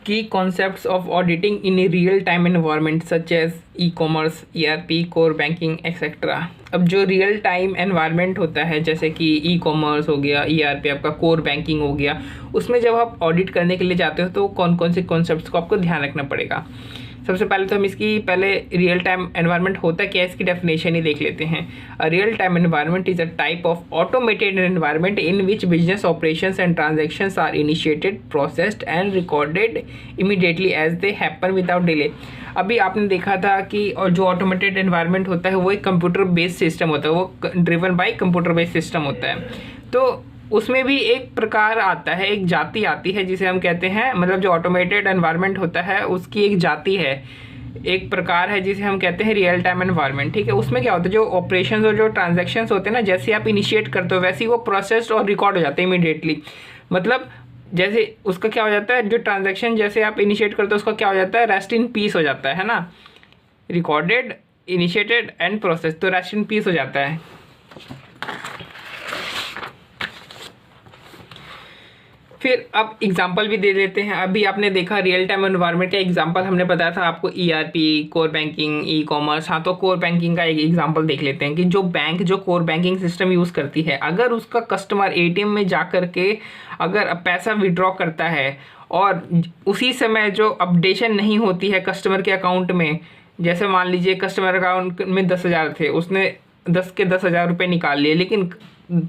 Key concepts of auditing in a real-time environment such as e-commerce, ERP, core banking, etc. अब जो real time environment होता है जैसे कि ई-कॉमर्स हो गया, ERP आपका कोर बैंकिंग हो गया, उसमें जब आप ऑडिट करने के लिए जाते हो तो कौन कौन से कॉन्सेप्ट्स को आपको ध्यान रखना पड़ेगा। सबसे पहले तो हम इसकी पहले रियल टाइम एनवायरनमेंट होता क्या है इसकी डेफिनेशन ही देख लेते हैं। A real time environment is a type of automated environment in which business operations and transactions are initiated, processed and recorded immediately as they happen without delay. अभी आपने देखा था कि और जो ऑटोमेटेड एनवायरनमेंट होता है वो एक कंप्यूटर बेस्ड सिस्टम होता है, वो driven by computer based system होता है। तो उसमें भी एक प्रकार आता है, एक जाति आती है जिसे हम कहते हैं, मतलब जो ऑटोमेटेड एनवायरनमेंट होता है उसकी एक जाति है, एक प्रकार है जिसे हम कहते हैं रियल टाइम एनवायरनमेंट। ठीक है, उसमें क्या होता है जो ऑपरेशंस और जो ट्रांजैक्शंस होते हैं ना, जैसे आप इनिशिएट करते हो वैसे ही वो प्रोसेस्ड और रिकॉर्ड हो जाते हैं इमीडिएटली। मतलब जैसे उसका क्या हो जाता है, जो ट्रांजैक्शन जैसे आप इनिशिएट करते हो उसका क्या हो जाता है, रेस्ट इन पीस हो जाता है ना, रिकॉर्डेड, इनिशिएटेड एंड प्रोसेस, तो रेस्ट इन पीस हो जाता है। फिर अब एग्जांपल भी दे देते हैं। अभी आपने देखा रियल टाइम एनवायरनमेंट का एग्जांपल हमने बताया था आपको, ERP, core banking, e commerce. हाँ, तो कोर बैंकिंग का एक एग्जांपल देख लेते हैं कि जो बैंक जो कोर बैंकिंग सिस्टम यूज़ करती है, अगर उसका कस्टमर ATM में जा कर के अगर पैसा विड्रॉ करता है और उसी समय जो अपडेशन नहीं होती है कस्टमर के अकाउंट में, जैसे मान लीजिए कस्टमर अकाउंट में 10,000 थे, उसने 10 के 10,000 रुपये निकाल लिए, लेकिन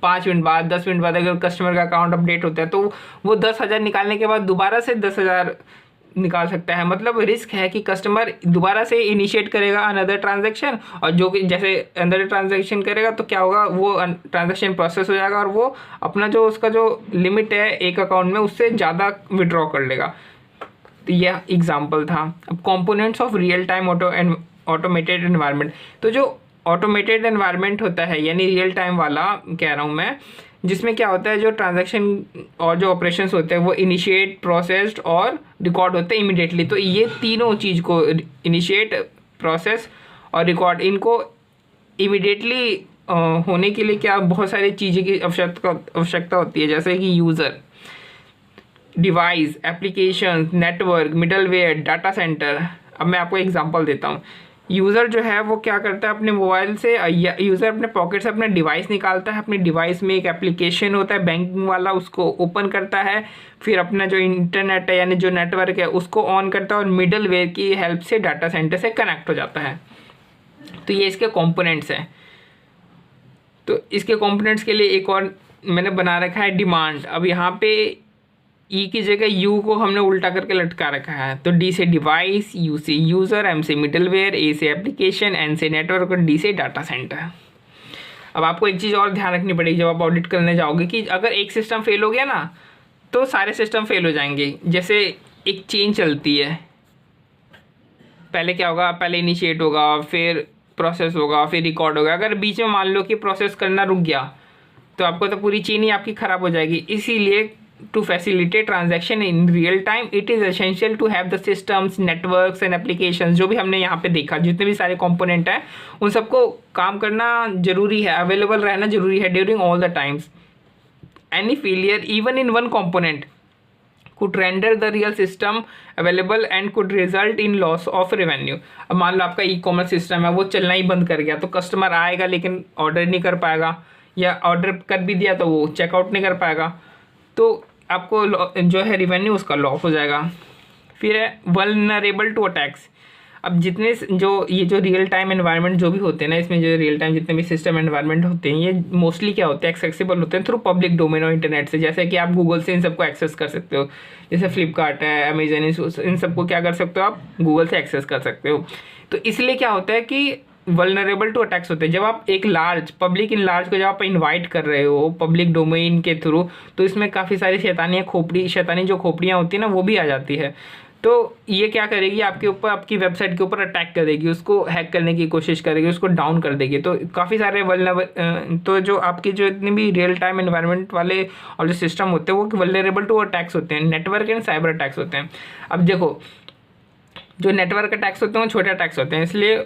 5 मिनट बाद 10 मिनट बाद अगर कस्टमर का अकाउंट अपडेट होता है तो वो 10,000 निकालने के बाद दोबारा से 10,000 निकाल सकता है। मतलब रिस्क है कि कस्टमर दोबारा से इनिशिएट करेगा अनदर ट्रांजैक्शन, और जो कि जैसे अनदर ट्रांजैक्शन करेगा तो क्या होगा, वो ट्रांजैक्शन प्रोसेस हो जाएगा और वो अपना जो उसका जो लिमिट है एक अकाउंट में उससे ज़्यादा विड्रॉ कर लेगा। तो यह एग्जाम्पल था। अब components of real time automated environment, तो जो ऑटोमेटेड एनवायरनमेंट होता है यानी रियल टाइम वाला कह रहा हूँ मैं, जिसमें क्या होता है जो ट्रांजैक्शन और जो ऑपरेशंस होते हैं वो इनिशिएट, प्रोसेस्ड और रिकॉर्ड होते हैं इमीडिएटली। तो ये तीनों चीज़ को, इनिशिएट, प्रोसेस और रिकॉर्ड, इनको इमीडिएटली होने के लिए क्या बहुत सारी चीज़ें की आवश्यकता होती है, जैसे कि user, device, application, network, middleware, data centre. अब मैं आपको एग्जांपल देता हूँ। यूज़र जो है वो क्या करता है, अपने मोबाइल से यूज़र अपने पॉकेट से अपना डिवाइस निकालता है, अपने डिवाइस में एक एप्लीकेशन होता है बैंकिंग वाला, उसको ओपन करता है, फिर अपना जो इंटरनेट है यानी जो नेटवर्क है उसको ऑन करता है और मिडलवेयर की हेल्प से डाटा सेंटर से कनेक्ट हो जाता है। तो ये इसके कंपोनेंट्स हैं। तो इसके कंपोनेंट्स के लिए एक और मैंने बना रखा है डिमांड। अब यहाँ पे ई की जगह यू को हमने उल्टा करके लटका रखा है। तो डी से डिवाइस, यू से यूज़र, एम से मिडलवेयर, ए से एप्लीकेशन, एन से नेटवर्क और डी से डाटा सेंटर। अब आपको एक चीज़ और ध्यान रखनी पड़ेगी जब आप ऑडिट करने जाओगे कि अगर एक सिस्टम फेल हो गया ना तो सारे सिस्टम फेल हो जाएंगे। जैसे एक चेन चलती है, पहले क्या होगा, पहले इनिशिएट होगा, फिर प्रोसेस होगा, फिर रिकॉर्ड होगा। अगर बीच में मान लो कि प्रोसेस करना रुक गया तो आपको तो पूरी चेन ही आपकी ख़राब हो जाएगी। इसीलिए to facilitate transaction in real time it is essential to have the systems, networks and applications। जो भी हमने यहाँ पे देखा, जितने भी सारे कंपोनेंट हैं उन सबको काम करना जरूरी है, अवेलेबल रहना जरूरी है during all the times. Any failure even in one component could render the real system available and could result in loss of revenue। अब मान लो आपका ई-कॉमर्स सिस्टम है वो चलना ही बंद कर गया तो कस्टमर आएगा लेकिन ऑर्डर नहीं कर पाएगा, या ऑर्डर कर भी दिया तो वो चेकआउट नहीं कर पाएगा, तो आपको जो है रिवेन्यू उसका लॉस हो जाएगा। फिर है वल्नरेबल टू अटैक्स। अब जितने जो ये जो रियल टाइम एनवायरनमेंट जो भी होते हैं ना, इसमें जो रियल टाइम जितने भी सिस्टम एनवायरनमेंट होते हैं ये मोस्टली क्या होते हैं, एक्सेसिबल होते हैं थ्रू पब्लिक डोमेन और इंटरनेट से। जैसे कि आप गूगल से इन सबको एक्सेस कर सकते हो, जैसे फ्लिपकार्ट है, अमेजन, इन सबको क्या कर सकते हो आप गूगल से एक्सेस कर सकते हो। तो इसलिए क्या होता है कि वल्नरेबल टू अटैक्स होते हैं। जब आप एक लार्ज पब्लिक इन लार्ज को जब आप इनवाइट कर रहे हो पब्लिक डोमेन के थ्रू, तो इसमें काफ़ी सारी शैतानी जो खोपड़ियाँ होती है ना वो भी आ जाती है। तो ये क्या करेगी, आपके ऊपर, आपकी वेबसाइट के ऊपर अटैक करेगी, उसको हैक करने की कोशिश करेगी, उसको डाउन कर देगी। तो काफ़ी सारे तो जो आपकी जो इतने भी रियल टाइम एनवायरनमेंट वाले और जो सिस्टम होते हैं वो वल्नरेबल टू अटैक्स होते हैं, नेटवर्क एंड साइबर अटैक्स होते हैं। अब देखो, जो नेटवर्क अटैक्स होते हैं वो छोटे अटैक्स होते हैं, इसलिए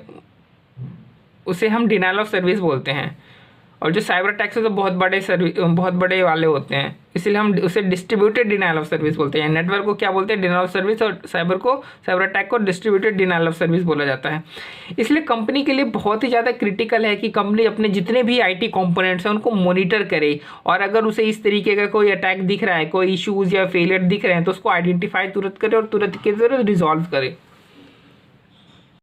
उसे हम डिनायल ऑफ सर्विस बोलते हैं। और जो साइबर अटैक्स है तो बहुत बड़े वाले होते हैं, इसलिए हम उसे डिस्ट्रीब्यूटेड डिनाइल ऑफ सर्विस बोलते हैं। नेटवर्क को क्या बोलते हैं? डिनाइल ऑफ सर्विस, और साइबर अटैक को डिस्ट्रीब्यूटेड डिनाइल ऑफ सर्विस बोला जाता है। इसलिए कंपनी के लिए बहुत ही ज़्यादा क्रिटिकल है कि कंपनी अपने जितने भी आईटी कंपोनेंट्स हैं उनको मॉनिटर करे, और अगर उसे इस तरीके का कोई अटैक दिख रहा है, कोई इश्यूज या फेलियर दिख रहे हैं, तो उसको आइडेंटिफाई तुरंत करे और तुरंत के जरूर रिजॉल्व करे।